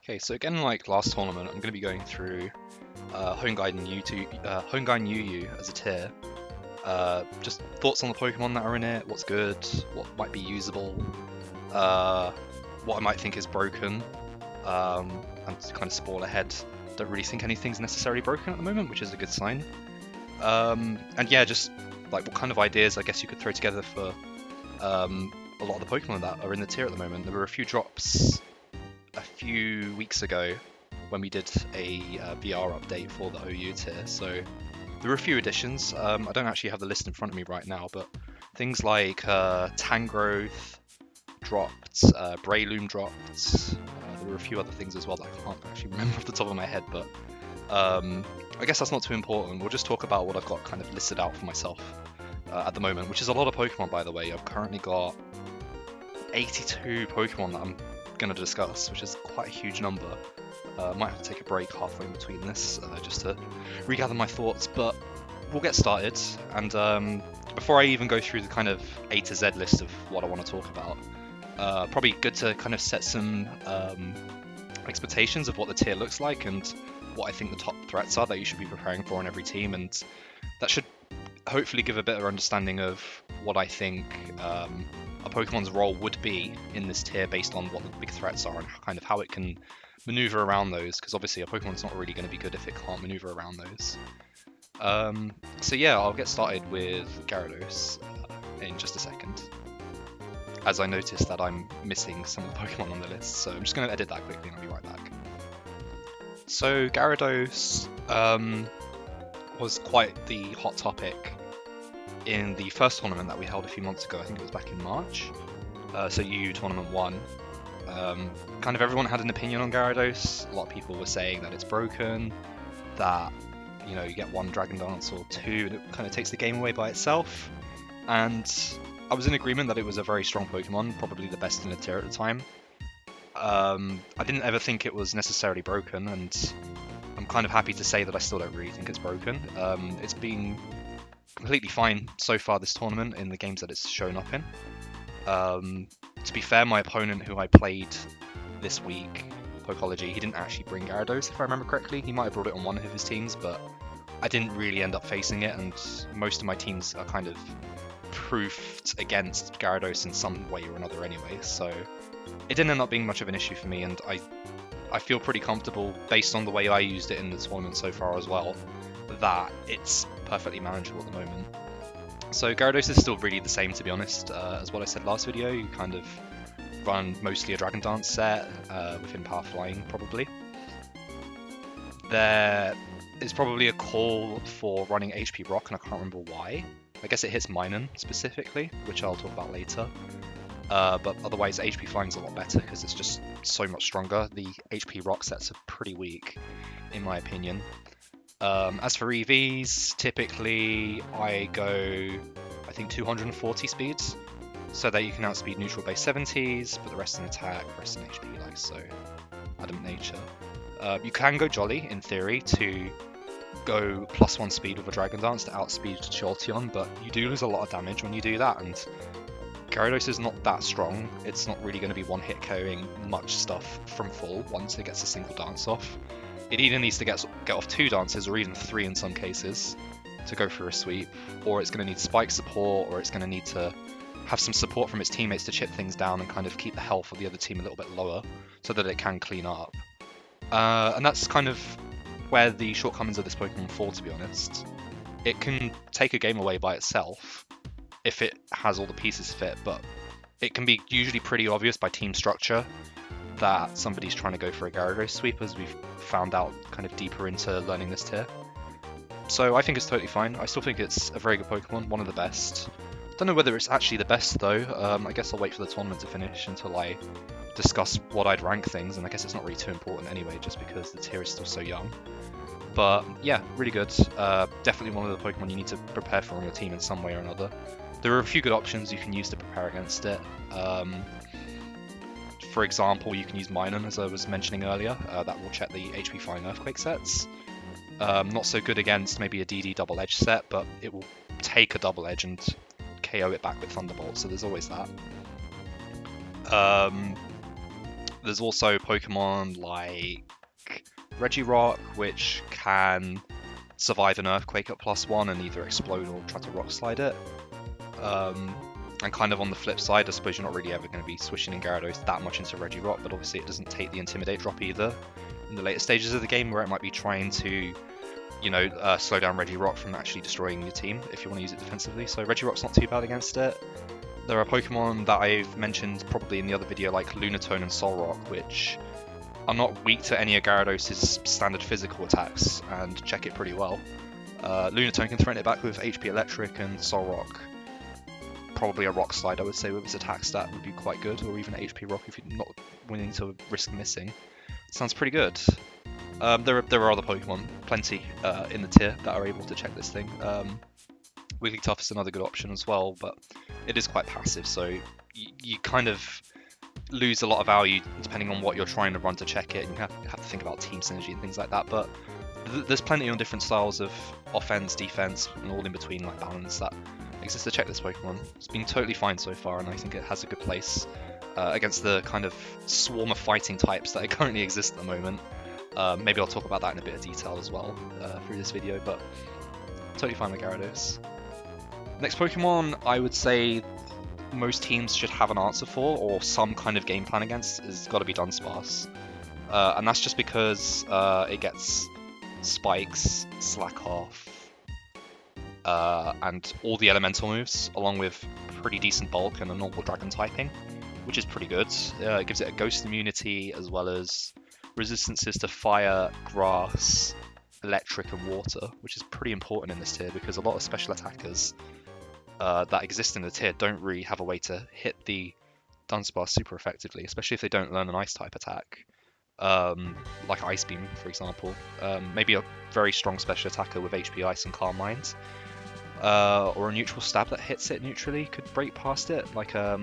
Okay, so again, like last tournament, I'm going to be going through Hoenn Gaiden Hoenn Gaiden Yu as a tier. Just thoughts on the Pokemon that are in it, what's good, what might be usable, what I might think is broken, and to kind of spoil ahead, don't really think anything's necessarily broken at the moment, which is a good sign. And yeah, just like what kind of ideas I guess you could throw together for a lot of the Pokemon that are in the tier at the moment. There were a few drops a few weeks ago when we did a VR update for the OU tier, so there were a few additions. I don't actually have the list in front of me right now, but things like Tangrowth dropped, Breloom dropped. There were a few other things as well that I can't actually remember off the top of my head, but I guess that's not too important. We'll just talk about what I've got kind of listed out for myself at the moment, which is a lot of Pokemon, by the way. I've currently got 82 Pokemon that I'm going to discuss, which is quite a huge number. Might have to take a break halfway in between this just to regather my thoughts, but we'll get started. And before I even go through the kind of A to Z list of what I want to talk about, probably good to kind of set some expectations of what the tier looks like and what I think the top threats are that you should be preparing for on every team, and that should hopefully give a better understanding of what I think a Pokemon's role would be in this tier based on what the big threats are and kind of how it can maneuver around those, because obviously a Pokemon's not really going to be good if it can't maneuver around those. So yeah, I'll get started with Gyarados in just a second, as I noticed that I'm missing some of the Pokemon on the list, so I'm just going to edit that quickly and I'll be right back. So Gyarados was quite the hot topic in the first tournament that we held a few months ago. I think it was back in March. So EU Tournament 1. Kind of everyone had an opinion on Gyarados. A lot of people were saying that it's broken, that you get one Dragon Dance or two and it kind of takes the game away by itself. And I was in agreement that it was a very strong Pokemon, probably the best in the tier at the time. I didn't ever think it was necessarily broken, and I'm kind of happy to say that I still don't really think it's broken. It's been completely fine so far this tournament in the games that it's shown up in. To be fair, my opponent who I played this week, Pokology, he didn't actually bring Gyarados, if I remember correctly. He might have brought it on one of his teams, but I didn't really end up facing it, and most of my teams are kind of proofed against Gyarados in some way or another anyway, so it didn't end up being much of an issue for me, and I feel pretty comfortable, based on the way I used it in the tournament so far as well, that it's perfectly manageable at the moment. So Gyarados is still really the same, to be honest, as what I said last video. You kind of run mostly a Dragon Dance set, within Power Flying probably. There is probably a call for running HP Rock, and I can't remember why. I guess it hits Minun specifically, which I'll talk about later. But otherwise HP Flying's a lot better because it's just so much stronger. The HP Rock sets are pretty weak, in my opinion. As for EVs, typically I go, I think 240 speeds, so that you can outspeed neutral base 70s, but the rest in attack, rest in HP, like so. Adamant Nature. You can go Jolly, in theory, to go +1 speed with a Dragon Dance to outspeed Jolteon, but you do lose a lot of damage when you do that, and Gyarados is not that strong. It's not really going to be one-hit KOing much stuff from full once it gets a single dance off. It either needs to get off 2 dances, or even 3 in some cases, to go for a sweep, or it's going to need spike support, or it's going to need to have some support from its teammates to chip things down and kind of keep the health of the other team a little bit lower, so that it can clean up. And that's kind of where the shortcomings of this Pokemon fall, to be honest. It can take a game away by itself, if it has all the pieces fit, but it can be usually pretty obvious by team structure that somebody's trying to go for a Gyarados sweep, as we've found out kind of deeper into learning this tier. So I think it's totally fine. I still think it's a very good Pokemon, one of the best. Don't know whether it's actually the best though. I guess I'll wait for the tournament to finish until I discuss what I'd rank things, and I guess it's not really too important anyway, just because the tier is still so young. But yeah, really good. Definitely one of the Pokemon you need to prepare for on your team in some way or another. There are a few good options you can use to prepare against it. For example, you can use Minun, as I was mentioning earlier. That will check the HP Flying Earthquake sets. Not so good against maybe a DD Double Edge set, but it will take a Double Edge and KO it back with Thunderbolt, so there's always that. There's also Pokemon like Regirock, which can survive an Earthquake at +1 and either explode or try to Rock Slide it. And kind of on the flip side, I suppose you're not really ever going to be switching in Gyarados that much into Regirock, but obviously it doesn't take the Intimidate drop either in the later stages of the game, where it might be trying to, you know, slow down Regirock from actually destroying your team if you want to use it defensively. So Regirock's not too bad against it. There are Pokemon that I've mentioned probably in the other video, like Lunatone and Solrock, which are not weak to any of Gyarados' standard physical attacks and check it pretty well. Lunatone can threaten it back with HP Electric, and Solrock, probably a Rock Slide, I would say, with its attack stat would be quite good, or even HP Rock if you're not willing to risk missing. Sounds pretty good. There are other Pokemon, plenty, in the tier that are able to check this thing. Wigglytuff is another good option as well, but it is quite passive, so you kind of lose a lot of value depending on what you're trying to run to check it, and you have to think about team synergy and things like that. But there's plenty on different styles of offense, defense, and all in between, like balance, that exists to check this Pokemon. It's been totally fine so far, and I think it has a good place against the kind of swarm of fighting types that currently exist at the moment. Maybe I'll talk about that in a bit of detail as well through this video, but totally fine with Gyarados. Next Pokemon I would say most teams should have an answer for, or some kind of game plan against, is got to be Dunsparce. And that's just because it gets Spikes, Slack Off, and all the elemental moves, along with pretty decent bulk and a normal dragon typing, which is pretty good. It gives it a ghost immunity as well as resistances to fire, grass, electric, and water, which is pretty important in this tier because a lot of special attackers that exist in the tier don't really have a way to hit the Dunsparce super effectively, especially if they don't learn an ice type attack, like Ice Beam, for example. Maybe a very strong special attacker with HP Ice and Calm Mind, or a neutral stab that hits it neutrally could break past it, like a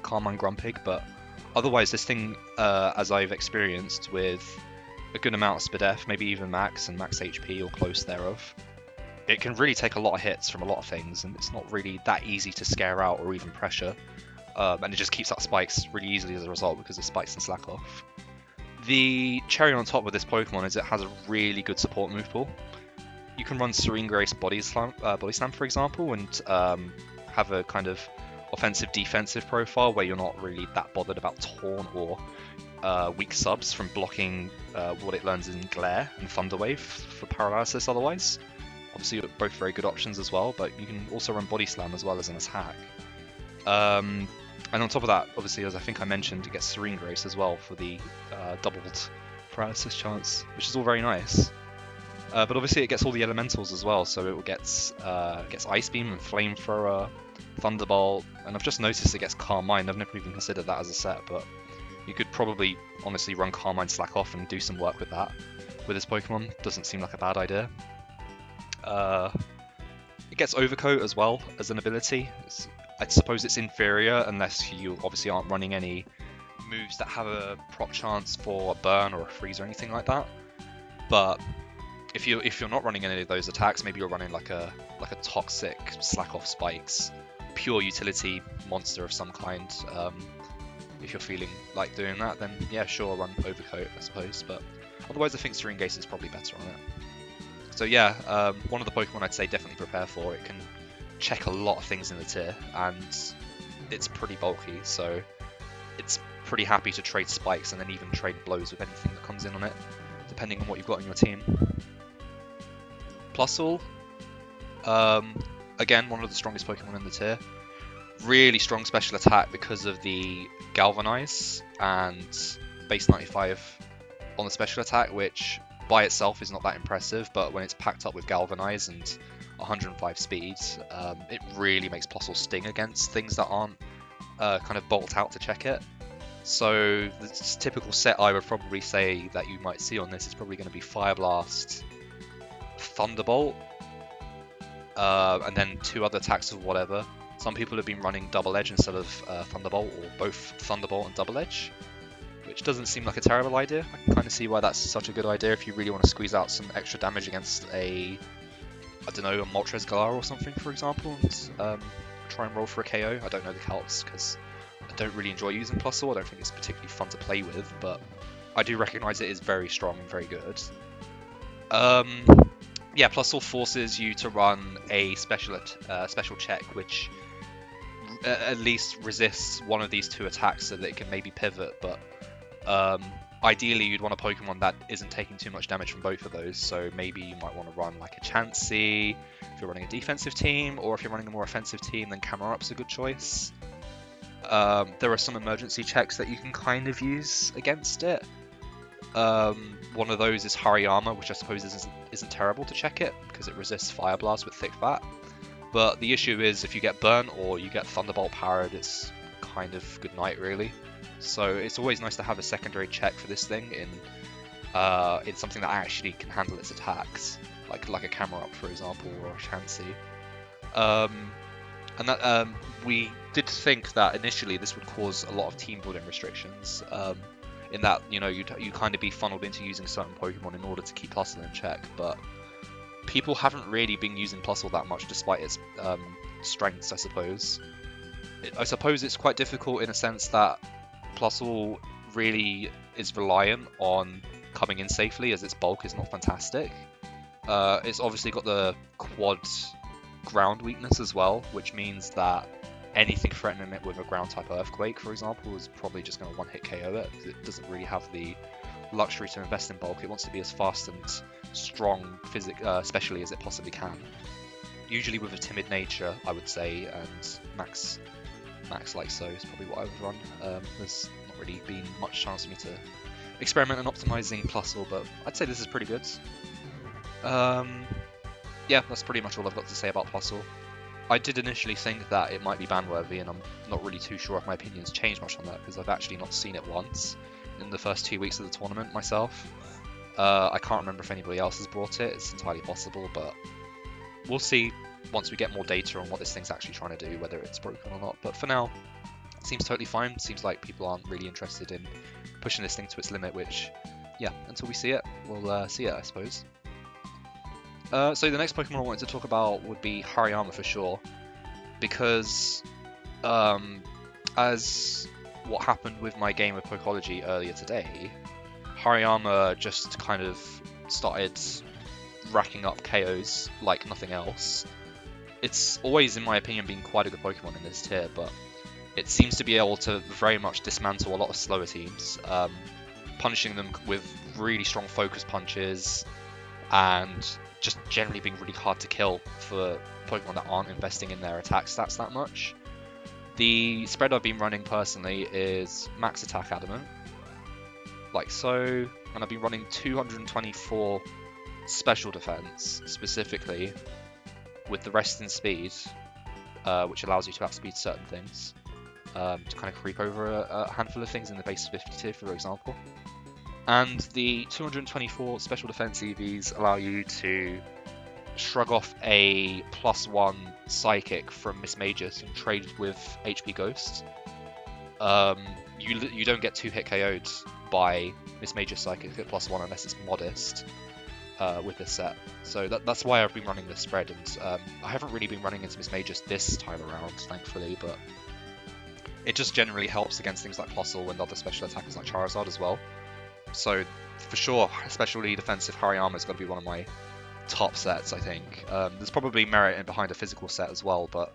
Calm Mind Grumpig. But otherwise, this thing, as I've experienced with a good amount of Spadef, maybe even max and max HP or close thereof, it can really take a lot of hits from a lot of things, and it's not really that easy to scare out or even pressure. And it just keeps up spikes really easily as a result because of spikes and slack off. The cherry on top with this Pokemon is it has a really good support move pool. You can run Serene Grace Body Slam, for example, and have a kind of offensive defensive profile where you're not really that bothered about Taunt or weak subs from blocking what it learns in Glare and Thunder Wave for paralysis otherwise. Obviously both very good options as well, but you can also run Body Slam as well as an attack. And on top of that, obviously, as I think I mentioned, it gets Serene Grace as well for the doubled paralysis chance, which is all very nice. But obviously it gets all the elementals as well, so it gets Ice Beam and Flamethrower, Thunderbolt, and I've just noticed it gets Calm Mind. I've never even considered that as a set, but you could probably honestly run Calm Mind Slack Off and do some work with that. With this Pokemon, doesn't seem like a bad idea. It gets Overcoat as well as an ability. I suppose it's inferior unless you obviously aren't running any moves that have a proc chance for a burn or a freeze or anything like that. But if you're not running any of those attacks, maybe you're running like a toxic Slack Off Spikes, pure utility monster of some kind. If you're feeling like doing that, then yeah, sure, run Overcoat, I suppose. But otherwise, I think Serene Grace is probably better on it. So yeah, one of the Pokemon I'd say definitely prepare for. It can check a lot of things in the tier, and it's pretty bulky, so it's pretty happy to trade Spikes and then even trade blows with anything that comes in on it, depending on what you've got in your team. Plusle, again, one of the strongest Pokemon in the tier. Really strong special attack because of the Galvanize and base 95 on the special attack, which by itself is not that impressive, but when it's packed up with Galvanize and 105 speed, it really makes Plusle sting against things that aren't kind of bolt out to check it. So the typical set I would probably say that you might see on this is probably going to be Fire Blast, Thunderbolt, and then two other attacks of whatever. Some people have been running Double Edge instead of Thunderbolt, or both Thunderbolt and Double Edge, which doesn't seem like a terrible idea. I can kind of see why that's such a good idea if you really want to squeeze out some extra damage against a, I don't know, a Moltres Galar or something, for example, and try and roll for a KO. I don't know the calcs because I don't really enjoy using Plusle. I don't think it's particularly fun to play with, but I do recognise it is very strong and very good. Yeah, Plusle forces you to run a special check, which at least resists one of these two attacks so that it can maybe pivot, but ideally you'd want a Pokemon that isn't taking too much damage from both of those, so maybe you might want to run like a Chansey if you're running a defensive team, or if you're running a more offensive team, then Camerup's a good choice. There are some emergency checks that you can kind of use against it. One of those is Hariyama, which I suppose isn't terrible to check it, because it resists Fire Blast with Thick Fat. But the issue is if you get burnt or you get Thunderbolt powered, it's kind of good night really. So it's always nice to have a secondary check for this thing in something that actually can handle its attacks, like a Camerupt for example, or a Chansey. And that we did think that initially this would cause a lot of team building restrictions. In that, you know, you kind of be funneled into using certain Pokemon in order to keep Plusle in check, but people haven't really been using Plusle that much despite its strengths, I suppose. I suppose it's quite difficult in a sense that Plusle really is reliant on coming in safely, as its bulk is not fantastic. It's obviously got the quad ground weakness as well, which means that anything threatening it with a ground type Earthquake, for example, is probably just going to one-hit KO it, because it doesn't really have the luxury to invest in bulk. It wants to be as fast and strong, especially as it possibly can. Usually with a timid nature, I would say, and max like so is probably what I would run. There's not really been much chance for me to experiment on optimizing Plusle, but I'd say this is pretty good. Yeah, that's pretty much all I've got to say about Plusle. I did initially think that it might be ban-worthy, and I'm not really too sure if my opinion's changed much on that, because I've actually not seen it once in the first 2 weeks of the tournament myself. I can't remember if anybody else has brought it, it's entirely possible, but we'll see once we get more data on what this thing's actually trying to do, whether it's broken or not. But for now, it seems totally fine. Seems like people aren't really interested in pushing this thing to its limit, which, yeah, until we see it, we'll see it, I suppose. So the next Pokemon I wanted to talk about would be Hariyama for sure, because as what happened with my game of Pokology earlier today, Hariyama just kind of started racking up KOs like nothing else. It's always, in my opinion, been quite a good Pokemon in this tier, but it seems to be able to very much dismantle a lot of slower teams, punishing them with really strong focus punches, and just generally being really hard to kill for Pokemon that aren't investing in their attack stats that much. The spread I've been running personally is Max Attack Adamant, like so, and I've been running 224 Special Defense specifically, with the rest in Speed, which allows you to outspeed certain things, to kind of creep over a handful of things in the base 50 tier, for example. And the 224 Special Defense EVs allow you to shrug off a +1 Psychic from Miss Magus and trade with HP Ghost. You don't get 2-hit KO'd by Miss Magus Psychic at +1 unless it's modest with this set. So that's why I've been running this spread, and I haven't really been running into Miss Magus this time around, thankfully, but it just generally helps against things like Plusle and other special attackers like Charizard as well. So for sure, especially defensive Hariyama is going to be one of my top sets, I think. There's probably merit in behind a physical set as well, but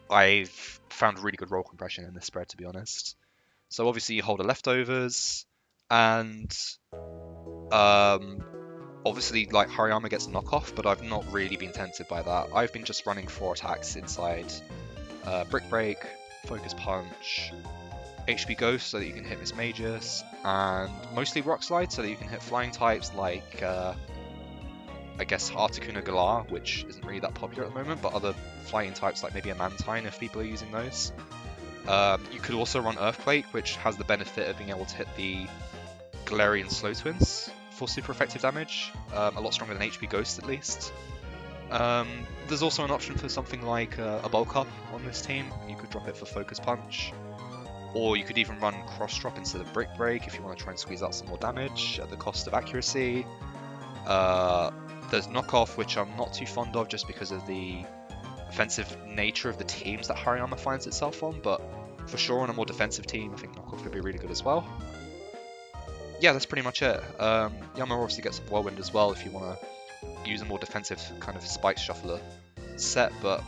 I've found really good roll compression in this spread, to be honest. So obviously you hold a leftovers, and obviously like Hariyama gets a knockoff, but I've not really been tempted by that. I've been just running 4 attacks inside Brick Break, Focus Punch, HP Ghost so that you can hit Miss Magus, and mostly Rock Slide so that you can hit flying types like I guess Articuno Galar, which isn't really that popular at the moment, but other flying types like maybe a Mantine if people are using those. You could also run Earthquake, which has the benefit of being able to hit the Galarian Slow Twins for super effective damage, a lot stronger than HP Ghost at least. There's also an option for something like a Bulk Up on this team. You could drop it for Focus Punch, or you could even run Cross Drop instead of Brick Break if you want to try and squeeze out some more damage at the cost of accuracy. There's Knockoff, which I'm not too fond of just because of the offensive nature of the teams that Hariyama finds itself on, but For sure, on a more defensive team, I think Knockoff could be really good as well. Yeah, that's pretty much it. Yama obviously gets some Whirlwind as well if you want to use a more defensive kind of Spike Shuffler set, but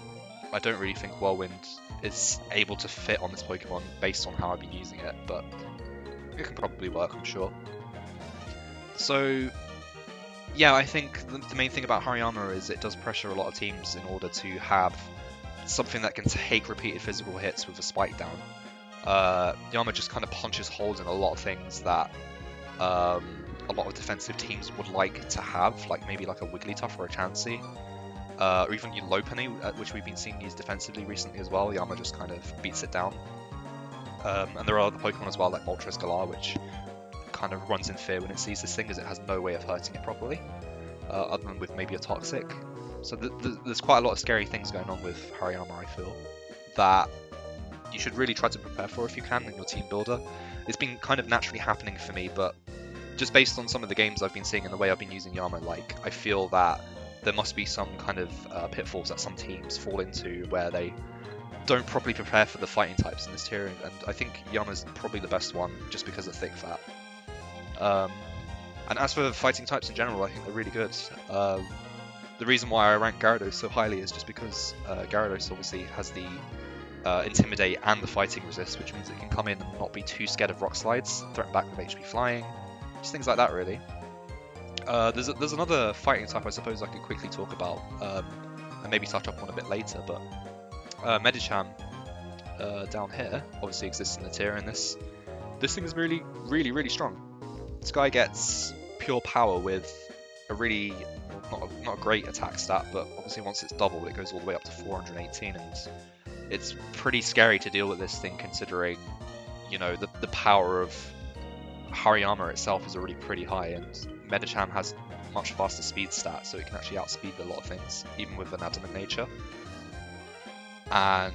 I don't really think Whirlwind is able to fit on this Pokemon based on how I've been using it, but it can probably work, I'm sure. So yeah, I think the main thing about Hariyama is it does pressure a lot of teams in order to have something that can take repeated physical hits with a spike down. Yama just kind of punches holes in a lot of things that a lot of defensive teams would like to have, like maybe like a Wigglytuff or a Chansey. Or even Lopunny, which we've been seeing used defensively recently as well. Yama just kind of beats it down. And there are other Pokemon as well, like Moltres Galar, which kind of runs in fear when it sees this thing, as it has no way of hurting it properly, other than with maybe a Toxic. So there's quite a lot of scary things going on with Hariyama, I feel, that you should really try to prepare for if you can in your team builder. It's been kind of naturally happening for me, but just based on some of the games I've been seeing and the way I've been using Yama, like, I feel that there must be some kind of pitfalls that some teams fall into where they don't properly prepare for the fighting types in this tier, and I think Yama's probably the best one just because of Thick Fat. And as for fighting types in general, I think they're really good. The reason why I rank Gyarados so highly is just because Gyarados obviously has the Intimidate and the Fighting Resist, which means it can come in and not be too scared of Rock Slides, threaten back with HP Flying, just things like that really. There's another fighting type I suppose I could quickly talk about, and maybe touch up on a bit later, but Medicham down here obviously exists in the tier, and this thing is really strong. This guy gets pure power with a really, not a great attack stat, but obviously once it's doubled it goes all the way up to 418, and it's pretty scary to deal with this thing considering, you know, the power of Hariyama itself is already pretty high, and Medicham has much faster speed stats, so it can actually outspeed a lot of things, even with an adamant nature. And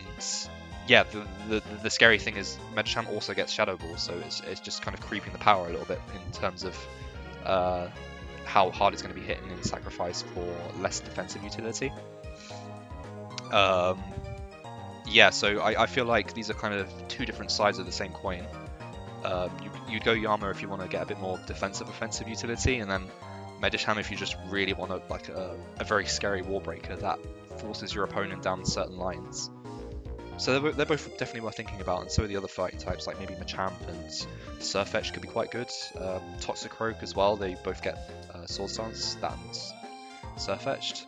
yeah, the scary thing is Medicham also gets Shadow Ball, so it's just kind of creeping the power a little bit in terms of how hard it's going to be hitting in Sacrifice for less defensive utility. Yeah, so I feel like these are kind of two different sides of the same coin. You'd go Yama if you want to get a bit more defensive offensive utility, and then Medicham if you just really want to, like a very scary wall breaker that forces your opponent down certain lines. So they're both definitely worth thinking about, and so are the other fighting types, like maybe Machamp and Surfetch could be quite good. Toxicroak as well, they both get Sword Stance and Surfetched.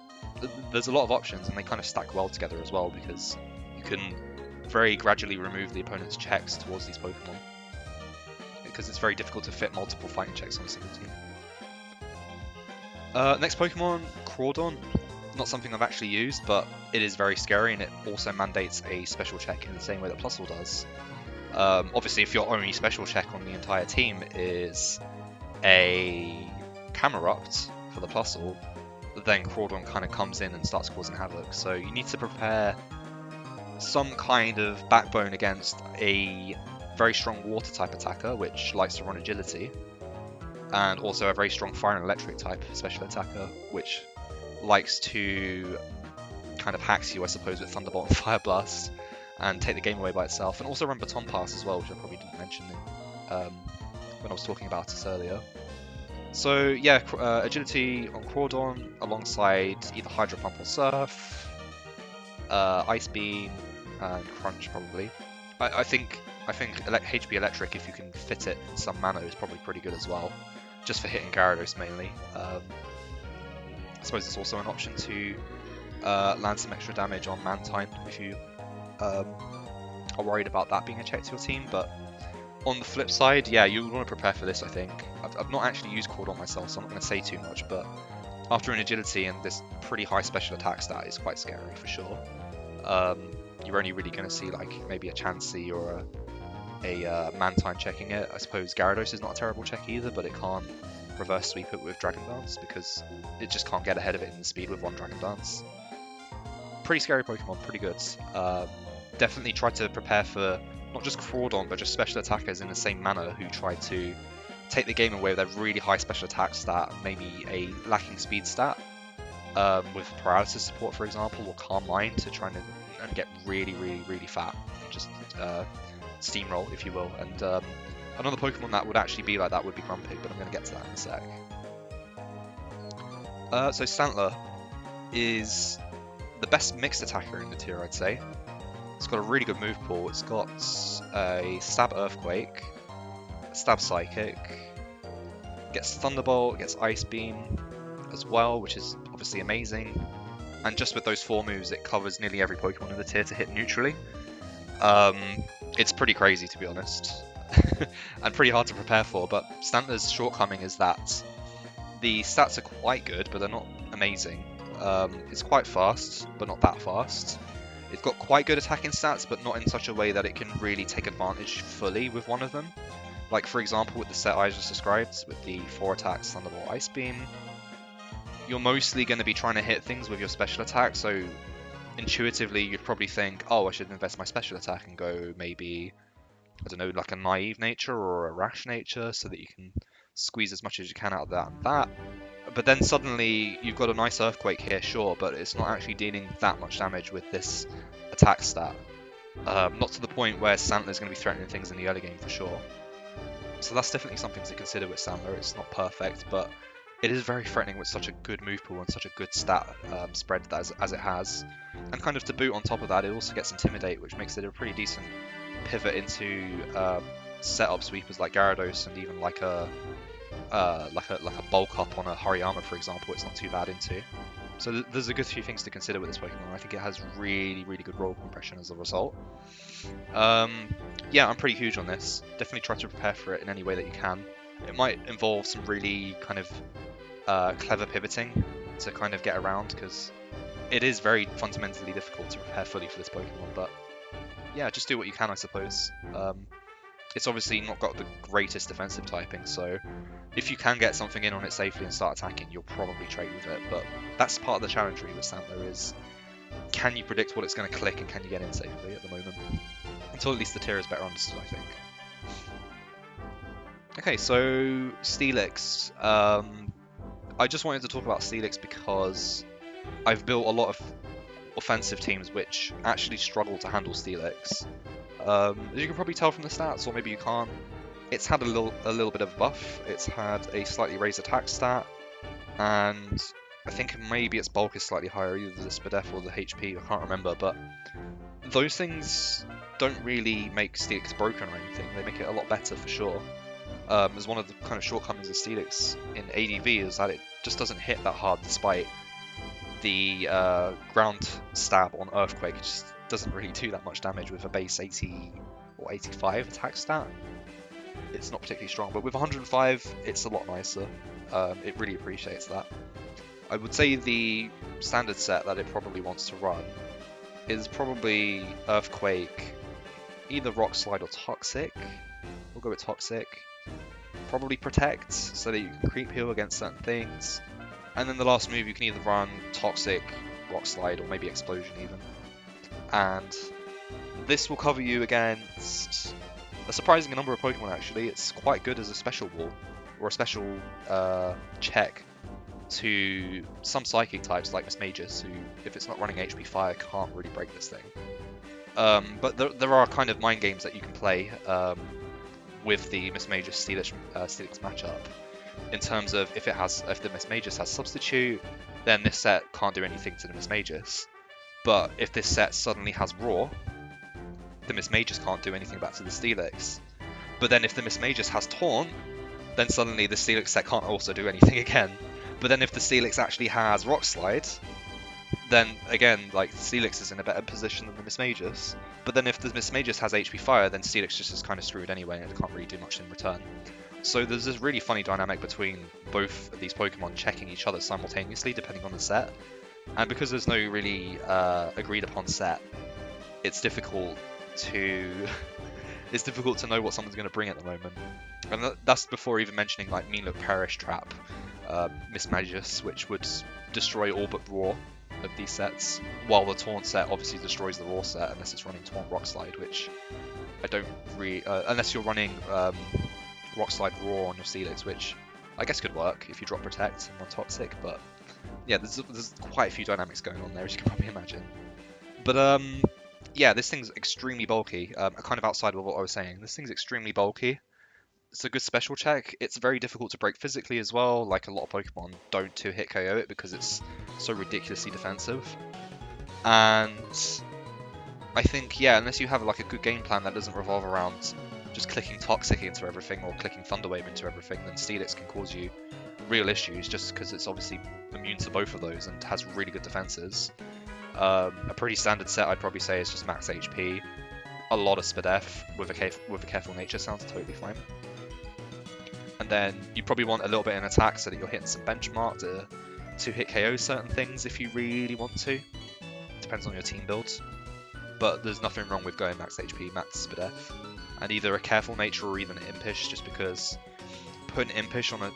There's a lot of options, and they kind of stack well together as well, because you can very gradually remove the opponent's checks towards these Pokemon, because it's very difficult to fit multiple fighting checks on a single team. Next Pokemon, Crawdon. Not something I've actually used, but it is very scary, and it also mandates a special check in the same way that Plusle does. Obviously, if your only special check on the entire team is a Camerupt for the Plusle, then Crawdon kind of comes in and starts causing havoc. So you need to prepare some kind of backbone against a very strong water type attacker, which likes to run agility, and also a very strong fire and electric type special attacker, which likes to kind of hacks you, I suppose, with Thunderbolt and Fire Blast and take the game away by itself, and also run Baton Pass as well, which I probably didn't mention when I was talking about it earlier. So yeah, agility on Crawdon alongside either Hydro Pump or Surf, Ice Beam and Crunch probably. I think HP Electric, if you can fit it in some manner, is probably pretty good as well, just for hitting Gyarados mainly. I suppose it's also an option to land some extra damage on Mantine if you are worried about that being a check to your team. But on the flip side, yeah, you want to prepare for this, I think. I've not actually used Crawdon myself, so I'm not going to say too much, but after an agility and this pretty high special attack stat is quite scary for sure. You're only really going to see like maybe a Chansey or a Mantine checking it. I suppose Gyarados is not a terrible check either, but it can't reverse sweep it with Dragon Dance because it just can't get ahead of it in the speed with one Dragon Dance. Pretty scary Pokemon, pretty good. Definitely try to prepare for not just Crawdon, but just special attackers in the same manner who try to take the game away with a really high special attack stat, maybe a lacking speed stat, with paralysis support for example, or Calm Mind to try and get really fat and just steamroll, if you will. And another Pokemon that would actually be like that would be Grumpig, but I'm going to get to that in a sec. So Stantler is the best mixed attacker in the tier, I'd say. It's got a really good move pool. It's got a Stab Earthquake, Stab Psychic, gets Thunderbolt, gets Ice Beam as well, which is obviously amazing. And just with those 4 moves, it covers nearly every Pokemon in the tier to hit neutrally. It's pretty crazy, to be honest, and pretty hard to prepare for, but Stantler's shortcoming is that the stats are quite good, but they're not amazing. It's quite fast, but not that fast. It's got quite good attacking stats, but not in such a way that it can really take advantage fully with one of them. Like, for example, with the set I just described, with the 4 attacks, Thunderbolt, Ice Beam, you're mostly going to be trying to hit things with your special attack, so intuitively you'd probably think, oh, I should invest my special attack and go maybe, I don't know, like a Naive Nature or a Rash Nature, so that you can squeeze as much as you can out of that and that. But then suddenly you've got a nice Earthquake here, sure, but it's not actually dealing that much damage with this attack stat. Not to the point where Stantler's going to be threatening things in the early game for sure. So that's definitely something to consider with Stantler. It's not perfect, but it is very threatening with such a good move pool and such a good stat spread as it has. And kind of to boot on top of that, it also gets Intimidate, which makes it a pretty decent pivot into setup sweepers like Gyarados, and even like a bulk up on a Hariyama, for example. It's not too bad into. So there's a good few things to consider with this Pokemon. I think it has really good roll compression as a result. Yeah, I'm pretty huge on this. Definitely try to prepare for it in any way that you can. It might involve some really kind of clever pivoting to kind of get around, because it is very fundamentally difficult to prepare fully for this Pokemon, but yeah, just do what you can, I suppose. It's obviously not got the greatest defensive typing, so if you can get something in on it safely and start attacking, you'll probably trade with it, but that's part of the challenge really with Stantler is, can you predict what it's going to click and can you get in safely at the moment? Until at least the tier is better understood, I think. Okay, so Steelix. I just wanted to talk about Steelix because I've built a lot of offensive teams which actually struggle to handle Steelix. As you can probably tell from the stats, or maybe you can't, it's had a little bit of a buff. It's had a slightly raised attack stat, and I think maybe its bulk is slightly higher, either the SPDF or the HP, I can't remember, but those things don't really make Steelix broken or anything. They make it a lot better for sure. As one of the kind of shortcomings of Steelix in ADV is that it just doesn't hit that hard despite the ground stab on Earthquake. It just doesn't really do that much damage with a base 80 or 85 attack stat. It's not particularly strong, but with 105 it's a lot nicer. It really appreciates that. I would say the standard set that it probably wants to run is probably Earthquake, either Rock Slide or Toxic. We'll go with Toxic. Probably Protect, so that you can creep heal against certain things. And then the last move you can either run Toxic, Rock Slide, or maybe Explosion even. And this will cover you against a surprising number of Pokemon actually. It's quite good as a special wall, or a special check to some Psychic types like Mismagius, who, if it's not running HP Fire, can't really break this thing. But there are kind of mind games that you can play with the Mismagius Steelix matchup, in terms of if the Mismagius has Substitute, then this set can't do anything to the Mismagius. But if this set suddenly has Roar, the Mismagius can't do anything back to the Steelix. But then if the Mismagius has Taunt, then suddenly the Steelix set can't also do anything again. But then if the Steelix actually has Rock Slide, then again, like, Steelix is in a better position than the Mismagius. But then if the Mismagius has HP Fire, then Steelix just is kind of screwed anyway, and it can't really do much in return. So there's this really funny dynamic between both of these Pokemon checking each other simultaneously, depending on the set. And because there's no really agreed upon set, it's difficult to know what someone's going to bring at the moment. And that's before even mentioning like Mean Look Perish Trap, Mismagius, which would destroy all but Roar of these sets, while the Taunt set obviously destroys the Raw set unless it's running Taunt Rock Slide, which I don't really, unless you're running Rock Slide Raw on your Steelix, which I guess could work if you drop Protect and run Toxic, but yeah, there's quite a few dynamics going on there, as you can probably imagine. But yeah, this thing's extremely bulky. Kind of outside of what I was saying. This thing's extremely bulky. It's a good special check. It's very difficult to break physically as well. Like a lot of Pokemon don't 2-hit KO it because it's so ridiculously defensive. And I think, yeah, unless you have like a good game plan that doesn't revolve around just clicking Toxic into everything or clicking Thunder Wave into everything, then Steelix can cause you real issues just because it's obviously immune to both of those and has really good defenses. A pretty standard set I'd probably say is just max HP, a lot of Spadef with a careful nature sounds totally fine. And then you probably want a little bit in attack so that you're hitting some benchmark to hit KO certain things if you really want to. Depends on your team build. But there's nothing wrong with going max HP, max Spadef. And either a careful nature or even an Impish, just because putting Impish on a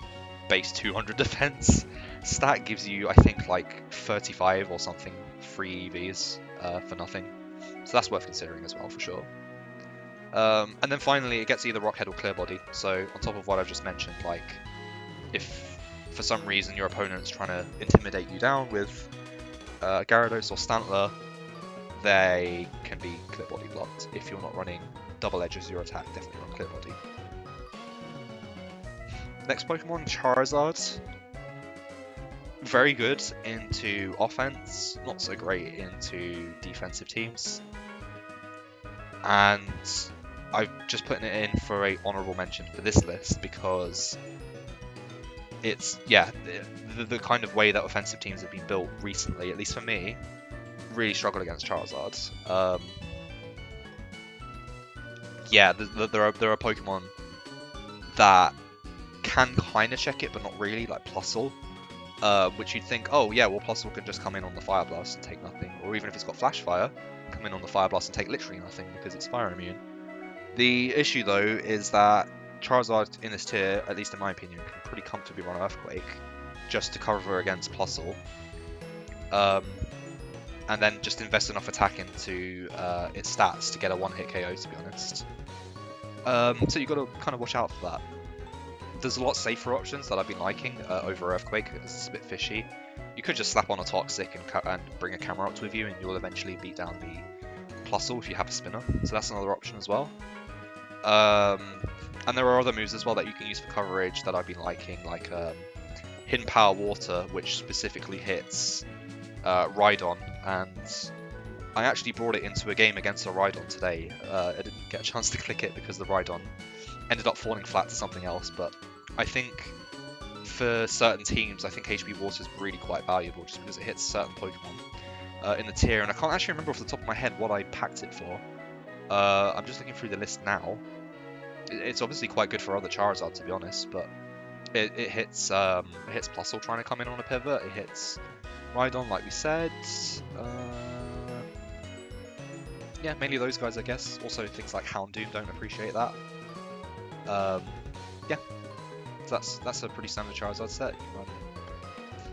base 200 defense stat gives you, I think, like 35 or something free EVs for nothing. So that's worth considering as well, for sure. And then finally, it gets either Rock Head or Clear Body. So on top of what I've just mentioned, like if for some reason your opponent's trying to intimidate you down with Gyarados or Stantler, they can be Clear Body blocked. If you're not running double edge as your attack, definitely run Clear Body. Next Pokemon, Charizard. Very good into offense, not so great into defensive teams. And I've just putting it in for a honorable mention for this list because it's, yeah, the kind of way that offensive teams have been built recently, at least for me, really struggle against Charizard. Yeah, there are Pokemon that can kind of check it, but not really, like Plusle, which you'd think, oh yeah, well Plusle can just come in on the Fire Blast and take nothing, or even if it's got Flash Fire, come in on the Fire Blast and take literally nothing because it's fire immune. The issue though is that Charizard in this tier, at least in my opinion, can pretty comfortably run Earthquake just to cover against Plusle. And then just invest enough attack into its stats to get a one-hit KO, to be honest. So you've got to kind of watch out for that. There's a lot safer options that I've been liking over Earthquake because it's a bit fishy. You could just slap on a Toxic and bring a Camerupt with you, and you'll eventually beat down the Plusle if you have a Spinner. So that's another option as well. And there are other moves as well that you can use for coverage that I've been liking, like Hoenn Power Water, which specifically hits Rhydon, and I actually brought it into a game against a Rhydon today. I didn't get a chance to click it because the Rhydon ended up falling flat to something else, but I think for certain teams, I think HP Water is really quite valuable just because it hits certain Pokemon in the tier, and I can't actually remember off the top of my head what I packed it for. I'm just looking through the list now. It's obviously quite good for other Charizard, to be honest, but it hits Plusle trying to come in on a pivot. It hits Rhydon, like we said. Yeah, mainly those guys, I guess. Also, things like Houndoom don't appreciate that. Yeah, so that's a pretty standard Charizard set. You can run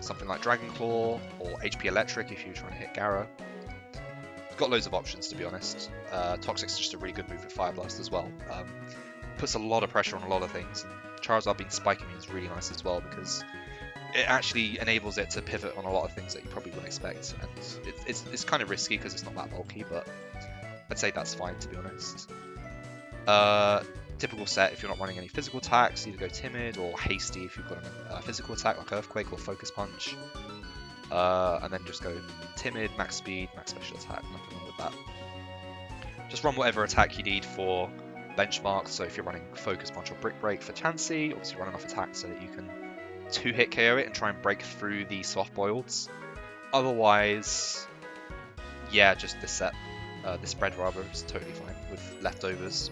something like Dragon Claw or HP Electric if you're trying to hit Gyara. You've got loads of options, to be honest. Toxic's just a really good move with Fire Blast as well. Puts a lot of pressure on a lot of things, and Charizard being Spike Immune is really nice as well because it actually enables it to pivot on a lot of things that you probably wouldn't expect, and it's kind of risky because it's not that bulky, but I'd say that's fine, to be honest. Typical set if you're not running any physical attacks, either go Timid or Hasty if you've got a physical attack like Earthquake or Focus Punch, and then just go Timid, max speed, max special attack, nothing wrong with that. Just run whatever attack you need for benchmarks, so if you're running Focus Punch or Brick Break for Chansey, obviously run enough attack so that you can 2-hit KO it and try and break through the soft boileds. Otherwise, yeah, just this set, this spread rather, is totally fine with leftovers.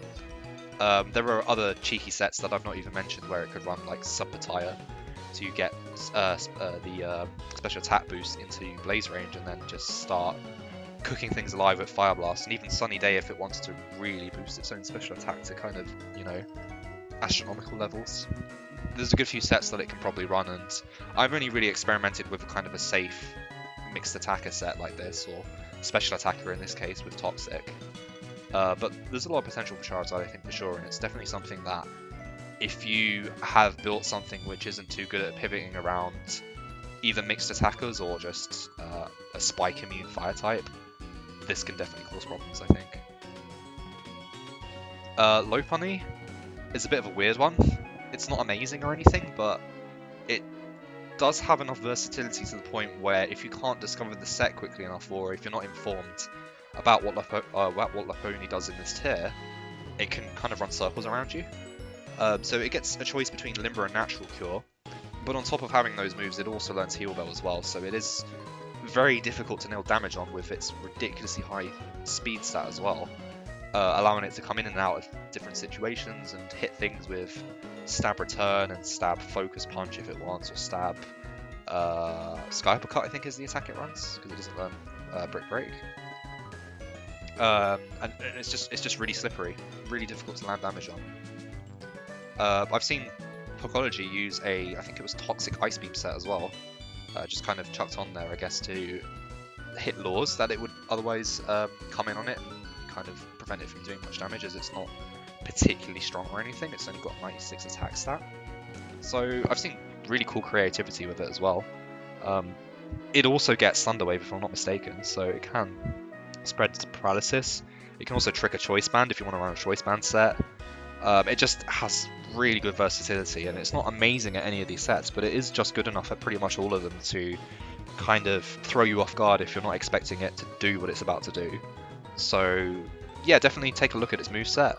There are other cheeky sets that I've not even mentioned where it could run like Subbatire to get the special attack boost into Blaze range and then just start cooking things alive with Fire Blast, and even Sunny Day if it wants to really boost its own special attack to kind of, you know, astronomical levels. There's a good few sets that it can probably run, and I've only really experimented with a kind of a safe mixed attacker set like this, or special attacker in this case with Toxic. But there's a lot of potential for Charizard, I think, for sure, and it's definitely something that if you have built something which isn't too good at pivoting around either mixed attackers or just a Spike immune fire type, this can definitely cause problems, I think. Low Funny is a bit of a weird one. It's not amazing or anything, but it does have enough versatility to the point where if you can't discover the set quickly enough, or if you're not informed about what Loponi does in this tier, it can kind of run circles around you. So it gets a choice between Limber and Natural Cure, but on top of having those moves, it also learns Heal Bell as well, so it is very difficult to nail damage on with its ridiculously high speed stat as well, allowing it to come in and out of different situations and hit things with Stab Return and Stab Focus Punch if it wants, or Stab Sky Uppercut I think is the attack it runs, because it doesn't learn Brick Break. And it's just really slippery, really difficult to land damage on. I've seen Pokology use I think it was Toxic Ice Beam set as well, just kind of chucked on there, I guess, to hit laws that it would otherwise come in on it and kind of prevent it from doing much damage, as it's not particularly strong or anything. It's only got 96 attack stat. So I've seen really cool creativity with it as well. It also gets Thunder Wave if I'm not mistaken, so it can spread to Paralysis. It can also trick a Choice Band if you want to run a Choice Band set. It just has really good versatility, and it's not amazing at any of these sets, but it is just good enough at pretty much all of them to kind of throw you off guard if you're not expecting it to do what it's about to do. So yeah, definitely take a look at its moveset.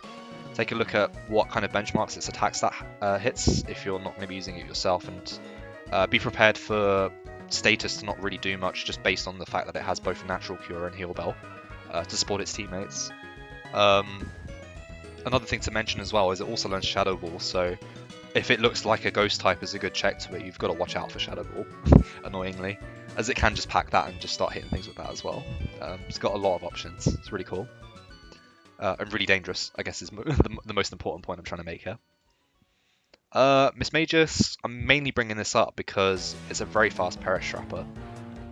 Take a look at what kind of benchmarks its attack stat hits if you're not going to be using it yourself, and be prepared for status to not really do much just based on the fact that it has both Natural Cure and Heal Bell to support its teammates. Another thing to mention as well is it also learns Shadow Ball, so if it looks like a Ghost type is a good check to it, you've got to watch out for Shadow Ball, annoyingly, as it can just pack that and just start hitting things with that as well. It's got a lot of options, it's really cool. And really dangerous, I guess is the most important point I'm trying to make here. Mismagius, I'm mainly bringing this up because it's a very fast Perish Trapper.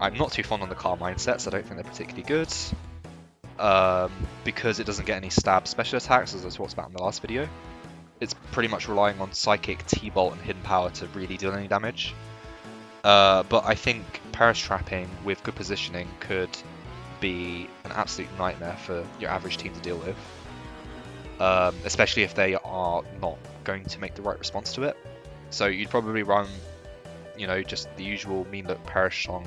I'm not too fond on the Carmine sets, I don't think they're particularly good. Because it doesn't get any stab special attacks, as I talked about in the last video. It's pretty much relying on Psychic, T-Bolt and Hidden Power to really deal any damage. But I think Perish Trapping with good positioning could be an absolute nightmare for your average team to deal with. Especially if they are not going to make the right response to it. So you'd probably run, you know, just the usual Mean Look Perish on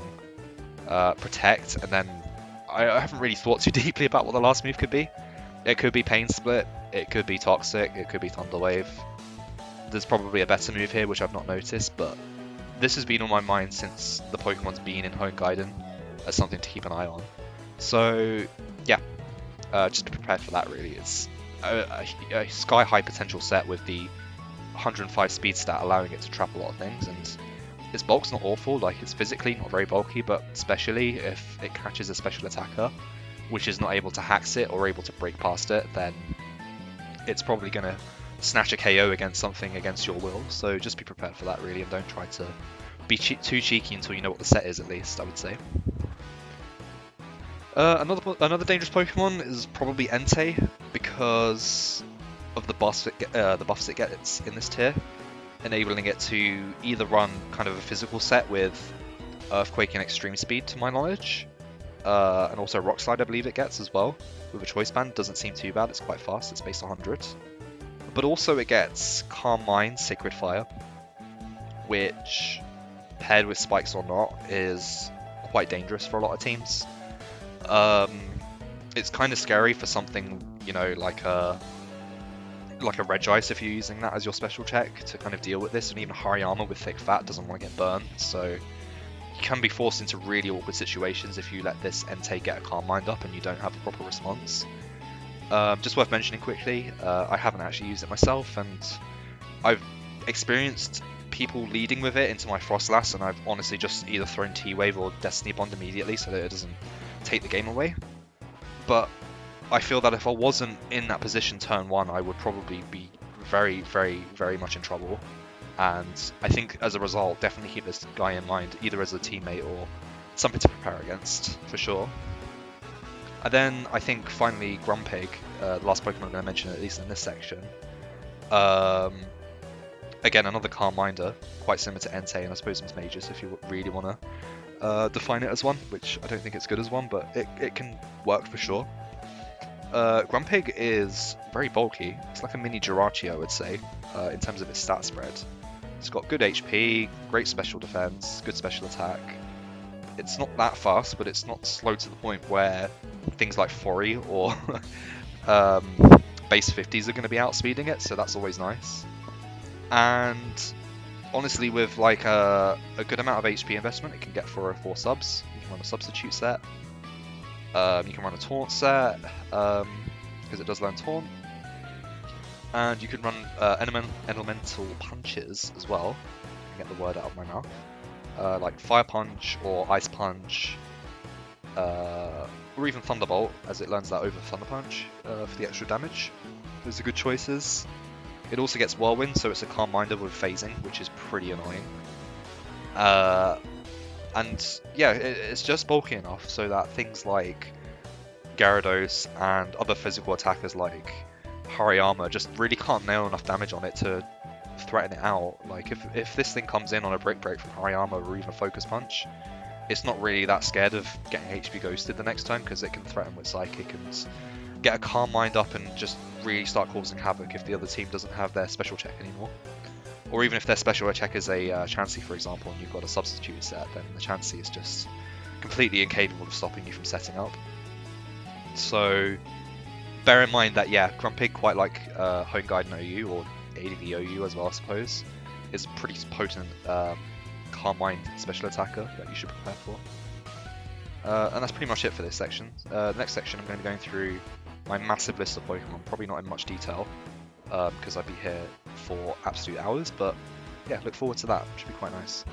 Protect, and then I haven't really thought too deeply about what the last move could be. It could be Pain Split, it could be Toxic, it could be Thunder Wave. There's probably a better move here which I've not noticed, but this has been on my mind since the Pokemon's been in Hoenn Gaiden as something to keep an eye on. So yeah, just be prepared for that really. It's a sky high potential set with the 105 speed stat allowing it to trap a lot of things, and its bulk's not awful, like it's physically not very bulky, but especially if it catches a special attacker which is not able to hack it or able to break past it, then it's probably going to snatch a KO against something against your will. So just be prepared for that really, and don't try to be too cheeky until you know what the set is, at least, I would say. Another dangerous Pokemon is probably Entei, because of the buffs it gets in this tier, enabling it to either run kind of a physical set with Earthquake and Extreme Speed, to my knowledge, and also Rock Slide I believe it gets as well, with a Choice Band. Doesn't seem too bad, it's quite fast, it's base 100. But also it gets Calm Mind, Sacred Fire, which, paired with Spikes or not, is quite dangerous for a lot of teams. It's kind of scary for something, you know, like a Regice if you're using that as your special check to kind of deal with this, and even Hariyama with Thick Fat doesn't want to get burned, so you can be forced into really awkward situations if you let this Entei get a Calm Mind up and you don't have a proper response. Just worth mentioning quickly, I haven't actually used it myself, and I've experienced people leading with it into my Frostlass, and I've honestly just either thrown T-Wave or Destiny Bond immediately so that it doesn't take the game away. But I feel that if I wasn't in that position turn 1, I would probably be very, very, very much in trouble. And I think as a result, definitely keep this guy in mind, either as a teammate or something to prepare against, for sure. And then I think finally Grumpig, the last Pokemon I'm going to mention, at least in this section. Again, another Calm Minder, quite similar to Entei and I suppose Mismagius if you really want to define it as one, which I don't think it's good as one, but it can work for sure. Grumpig is very bulky. It's like a mini Jirachi, I would say, in terms of its stat spread. It's got good HP, great special defense, good special attack. It's not that fast, but it's not slow to the point where things like Fori or base 50s are going to be outspeeding it, so that's always nice. And honestly, with like a good amount of HP investment, it can get 404 subs. You can run a substitute set. You can run a taunt set, because it does learn taunt. And you can run elemental punches as well. I can get the word out of my mouth. Like Fire Punch or Ice Punch, or even Thunderbolt, as it learns that over Thunder Punch for the extra damage. Those are good choices. It also gets Whirlwind, so it's a Calm Minder with phasing, which is pretty annoying. And yeah, it's just bulky enough so that things like Gyarados and other physical attackers like Hariyama just really can't nail enough damage on it to threaten it out. Like if this thing comes in on a Brick Break from Hariyama or even a Focus Punch, it's not really that scared of getting HP ghosted the next time, because it can threaten with Psychic and get a Calm Mind up and just really start causing havoc if the other team doesn't have their special check anymore. Or even if their special check is a Chansey, for example, and you've got a substitute set, then the Chansey is just completely incapable of stopping you from setting up. So bear in mind that, yeah, Grumpig, quite like Hoenn Gaiden OU, or ADV OU as well, I suppose, is a pretty potent Calm Mind special attacker that you should prepare for. And that's pretty much it for this section. The next section I'm going to be going through my massive list of Pokemon, probably not in much detail, because I'd be here for absolute hours, but yeah, look forward to that, should be quite nice.